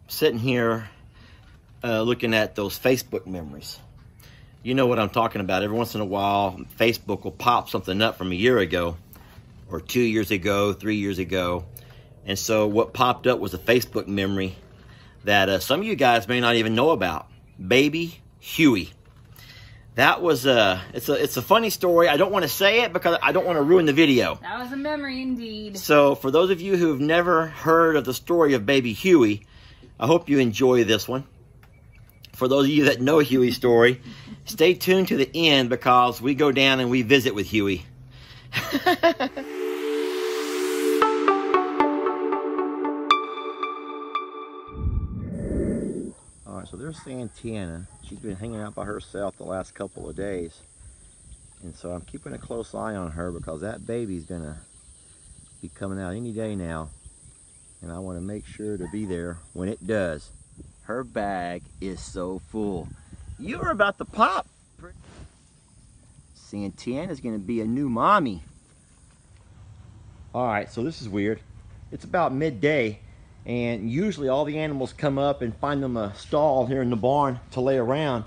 sitting here looking at those Facebook memories. You know what I'm talking about. Every once in a while, Facebook will pop something up from a year ago, or 2 years ago, 3 years ago. And so what popped up was a Facebook memory that some of you guys may not even know about. Baby Huey. That was it's a funny story. I don't want to say it because I don't want to ruin the video. That was a memory indeed. So for those of you who have never heard of the story of baby Huey, I hope you enjoy this one. For those of you that know Huey's story, stay tuned to the end because we go down and we visit with Huey. All right, so there's Santana. She's been hanging out by herself the last couple of days. And so I'm keeping a close eye on her because that baby's gonna be coming out any day now. And I want to make sure to be there when it does. Her bag is so full. You're about to pop. Santana's gonna be a new mommy. All right, so this is weird. It's about midday, and usually all the animals come up and find them a stall here in the barn to lay around.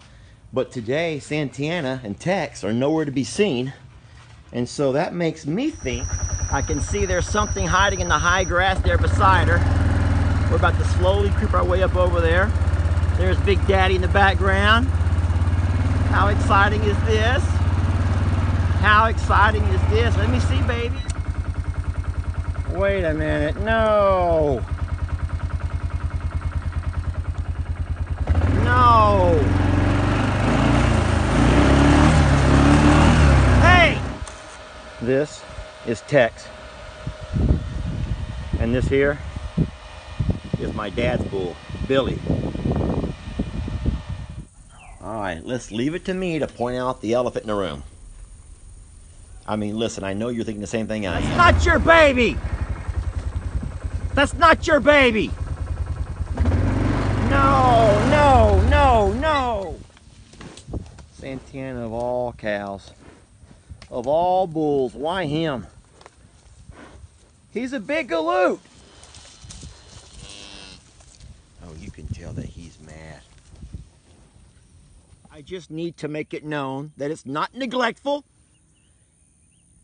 But today, Santana and Tex are nowhere to be seen. And so that makes me think I can see there's something hiding in the high grass there beside her. We're about to slowly creep our way up over there. There's Big Daddy in the background. How exciting is this? How exciting is this? Let me see, baby. Wait a minute, no. No. Hey! This is Tex. And this here is my dad's bull, Billy. All right, let's leave it to me to point out the elephant in the room. I mean, listen, I know you're thinking the same thing I am. That's not your baby! That's not your baby! No, no, no, no! Santana of all cows, of all bulls, why him? He's a big galoot! Oh, you can tell that he's mad. I just need to make it known that it's not neglectful.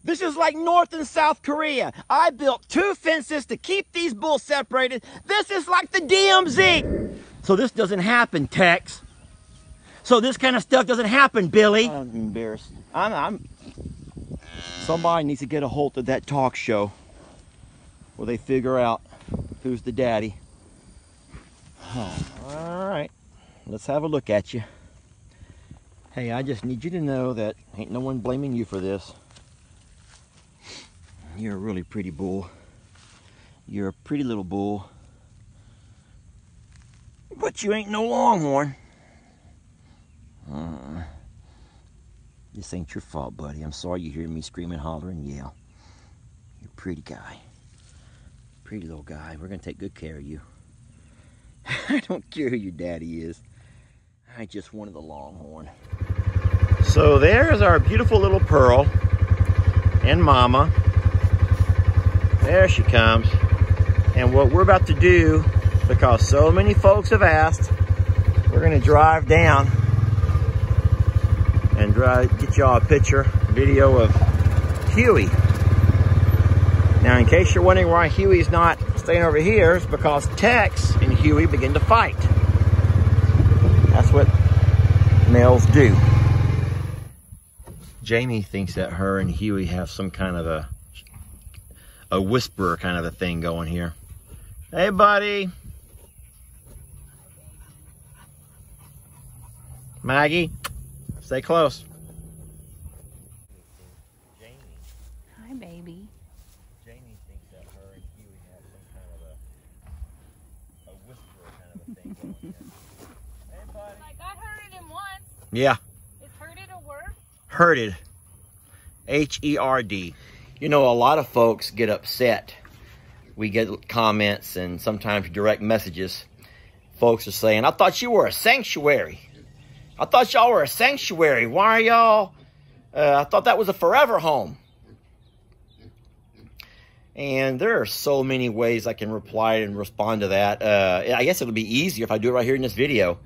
This is like North and South Korea. I built 2 fences to keep these bulls separated. This is like the DMZ. So this doesn't happen, Tex. So this kind of stuff doesn't happen, Billy. I'm embarrassed. Somebody needs to get a hold of that talk show where they figure out who's the daddy. Oh, all right, let's have a look at you. Hey, I just need you to know that ain't no one blaming you for this. You're a really pretty bull. You're a pretty little bull. But you ain't no longhorn. This ain't your fault, buddy. I'm sorry you hear me scream and holler and yell. You're a pretty guy. Pretty little guy. We're gonna take good care of you. I don't care who your daddy is. I just wanted the longhorn. So there's our beautiful little Pearl and Mama. There she comes. And what we're about to do, because so many folks have asked, we're gonna drive down and get y'all a picture, video of Huey. Now, in case you're wondering why Huey's not staying over here, it's because Tex and Huey begin to fight. That's what males do. Jamie thinks that her and Huey have some kind of a whisperer kind of a thing going here. Hey, buddy. Maggie, stay close. Jamie. Hi, baby. Jamie thinks that her and Huey have some kind of a whisperer kind of a thing going here. Hey, buddy. Like, I heard it in once. Yeah. Is herded a word? Herded. H-E-R-D. You know, a lot of folks get upset. We get comments and sometimes direct messages. Folks are saying, I thought you were a sanctuary. I thought y'all were a sanctuary. Why are y'all? I thought that was a forever home. And there are so many ways I can reply and respond to that. I guess it'll be easier if I do it right here in this video.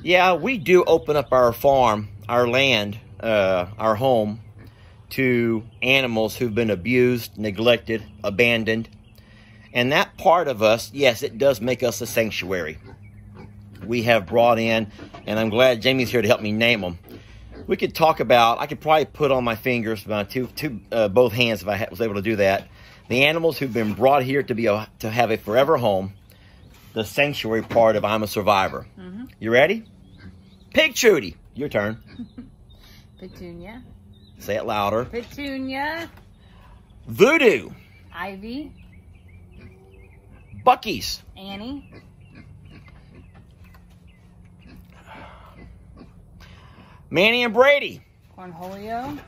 Yeah, we do open up our farm, our land, our home to animals who've been abused, neglected, abandoned. And that part of us, yes, it does make us a sanctuary. We have brought in, and I'm glad Jamie's here to help me name them. We could talk about, I could probably put on my fingers, both hands if I was able to do that, the animals who've been brought here to have a forever home, the sanctuary part of I'm a Survivor. Mm-hmm. You ready? Pig Trudy, your turn. Petunia. Say it louder. Petunia. Voodoo. Ivy. Bucky's. Annie. Manny and Brady. Cornholio.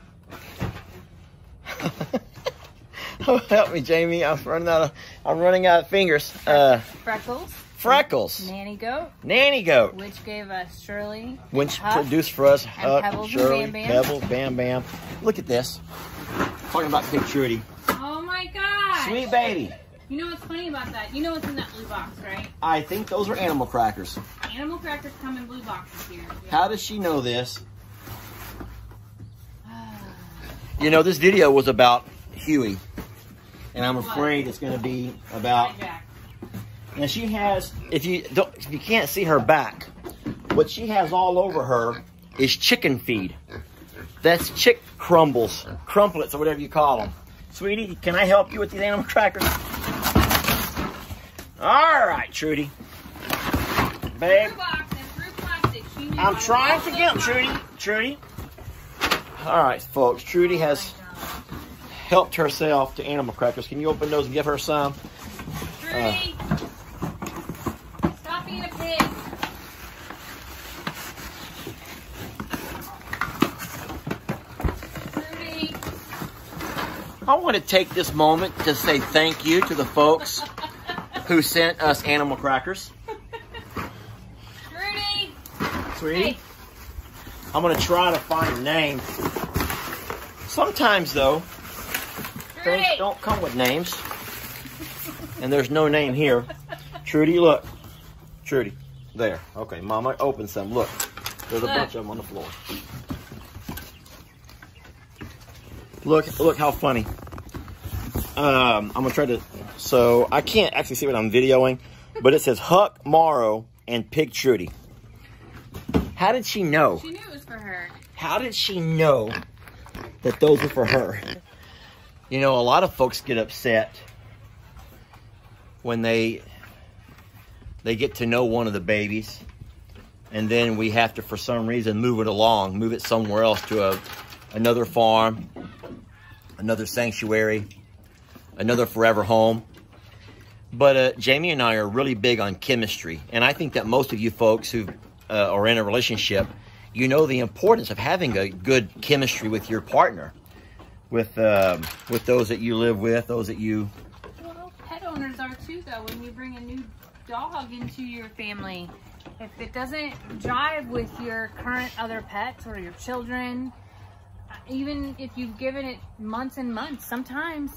Oh, help me, Jamie. I'm running out of fingers. Freckles. Freckles. Nanny Goat. Nanny Goat. Which gave us Shirley. Which Huff, produced for us and Pebbles Shirley, and Bam Bam. Pebbles, Bam Bam. Look at this. Talking about Pig Trudy. Oh my gosh. Sweet baby. You know what's funny about that? You know what's in that blue box, right? I think those are animal crackers. Animal crackers come in blue boxes here. Yeah. How does she know this? You know, this video was about Huey. And I'm afraid it's going to be about... And she has, if you can't see her back, what she has all over her is chicken feed. That's chick crumbles, crumplets, or whatever you call them. Sweetie, can I help you with these animal crackers? All right, Trudy. Babe. I'm trying to get them, Trudy. Trudy. All right, folks. Trudy has helped herself to animal crackers. Can you open those and give her some? Trudy. Stop being a pig. Trudy. I want to take this moment to say thank you to the folks who sent us animal crackers. Trudy. Sweetie. Hey. I'm going to try to find a name. Sometimes, though, things don't come with names. And there's no name here. Trudy, look. Trudy. There. Okay, Mama, open some. Look. There's a bunch of them on the floor. Look how funny. I'm going to try to... So, I can't actually see what I'm videoing, but it says Huck, Morrow, and Pig Trudy. How did she know? She knew it was for her. How did she know that those were for her? You know, a lot of folks get upset when they get to know one of the babies, and then we have to, for some reason, move it somewhere else to another farm, another sanctuary, another forever home. But Jamie and I are really big on chemistry, and I think that most of you folks who are in a relationship, you know the importance of having a good chemistry with your partner, with those that you live with, those that you... Well, pet owners are too, though. When you bring a new dog into your family, if it doesn't jive with your current other pets or your children, even if you've given it months and months, sometimes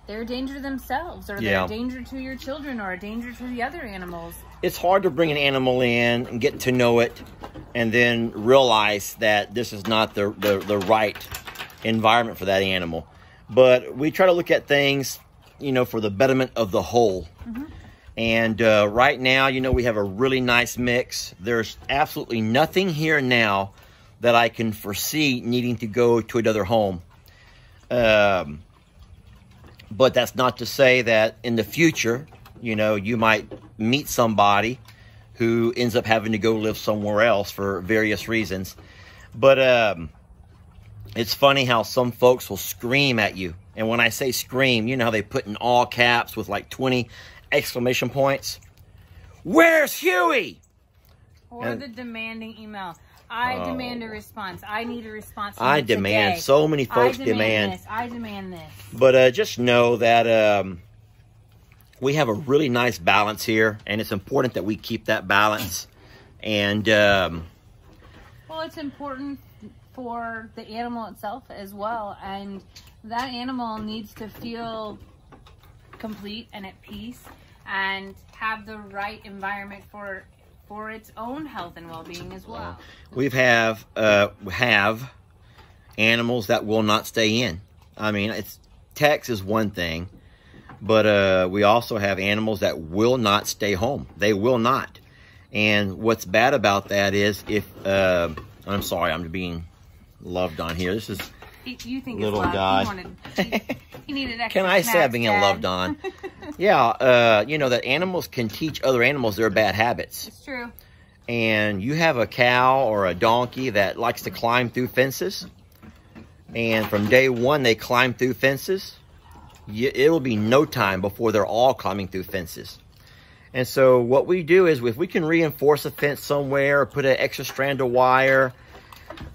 they're a danger to themselves, or they're a danger to your children, or a danger to the other animals. It's hard to bring an animal in and get to know it and then realize that this is not the right environment for that animal. But we try to look at things, you know, for the betterment of the whole. Mm-hmm. And right now, you know, we have a really nice mix. There's absolutely nothing here now that I can foresee needing to go to another home. But that's not to say that in the future, you know, you might meet somebody who ends up having to go live somewhere else for various reasons. But it's funny how some folks will scream at you. And when I say scream, you know how they put in all caps with like 20 exclamation points? Where's Huey? Or the demanding email. I demand a response. I need a response from I you demand. Today. So many folks demand. This. I demand this. But just know that we have a really nice balance here, and it's important that we keep that balance. And well, it's important for the animal itself as well, and that animal needs to feel complete and at peace and have the right environment for its own health and well-being as well. We have animals that will not stay in. I mean, Tex is one thing, but we also have animals that will not stay home. They will not. And what's bad about that is if I'm sorry, I'm being loved on here. This is you think little it's guy. He needed extra Can I say I'm being Dad? loved on? Yeah, you know that animals can teach other animals their bad habits. It's true. And you have a cow or a donkey that likes to climb through fences, and from day one they climb through fences, it will be no time before they're all climbing through fences. And so what we do is, if we can reinforce a fence somewhere or put an extra strand of wire,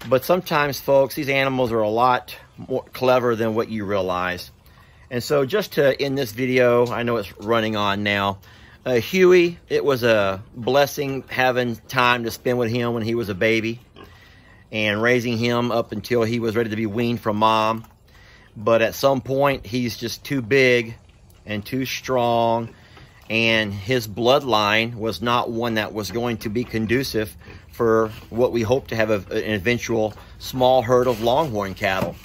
but sometimes, folks, these animals are a lot more clever than what you realize. And so just to end this video, I know it's running on now, Huey, it was a blessing having time to spend with him when he was a baby and raising him up until he was ready to be weaned from mom. But at some point, he's just too big and too strong, and his bloodline was not one that was going to be conducive for what we hope to have an eventual small herd of longhorn cattle.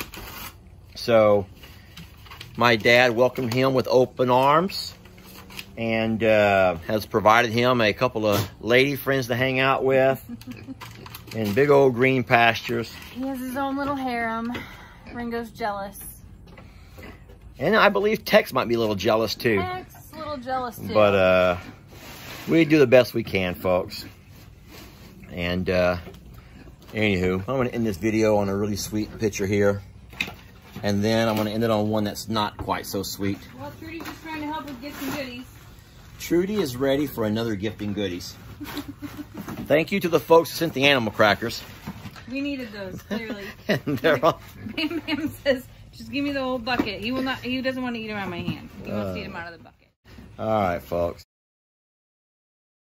So my dad welcomed him with open arms and has provided him a couple of lady friends to hang out with in big old green pastures. He has his own little harem. Ringo's jealous. And I believe Tex might be a little jealous too. Tex is a little jealous too. But we do the best we can, folks. And anywho, I'm going to end this video on a really sweet picture here. And then I'm going to end it on one that's not quite so sweet. Well, Trudy's just trying to help with gifts and goodies. Trudy is ready for another gift and goodies. Thank you to the folks who sent the animal crackers. We needed those, clearly. And they're all... Bam Bam says, just give me the whole bucket. He will not. He doesn't want to eat them out of my hand. He wants to eat them out of the bucket. All right, folks.